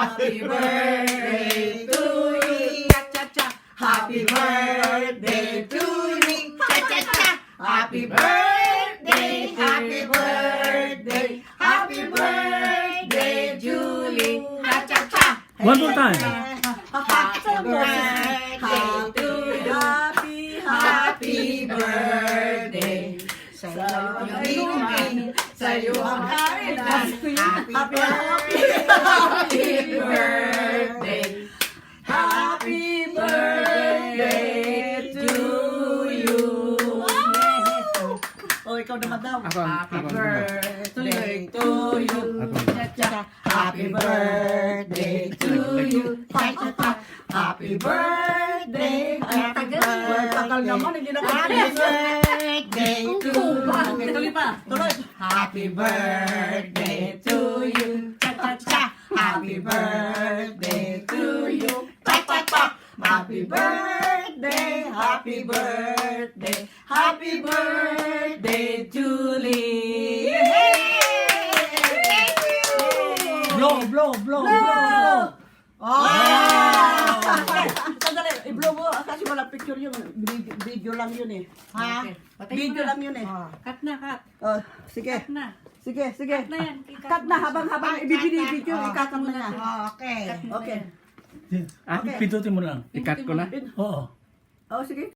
Happy birthday to you. Cha-cha-cha. Happy birthday to you. Cha-cha-cha. Happy birthday, happy birthday, happy birthday, Julie. Cha-cha-cha. One more time. Happy birthday to you. Happy birthday. Sa'yo ang hingin, sa'yo ang kailan. Happy birthday. Happy birthday to you. Oh, ikaw naman daw. Happy birthday to you. Cha-cha. Happy birthday to you. Cha-cha. Happy birthday. Tagal naman, hindi na Happy birthday to you. Tuloy pa. Tuloy. Happy birthday to you. Cha-cha-cha. Happy birthday to you. Cha-cha-cha. Happy birthday. Happy birthday. Happy birthday, Julie. Blow, blow, blow, blow. Oh! Sandali, i-blow mo. Kasi wala picture yun. Video lang yun eh. Ha? Video lang yun eh. Cut na, cut. Oh, sige. Cut na. Sige, sige. Cut na yan. Cut na habang ibibideo, ikakat mo na. Okay. Okay. Pindutin mo lang. I-cut ko na. Oo. Oh, sige.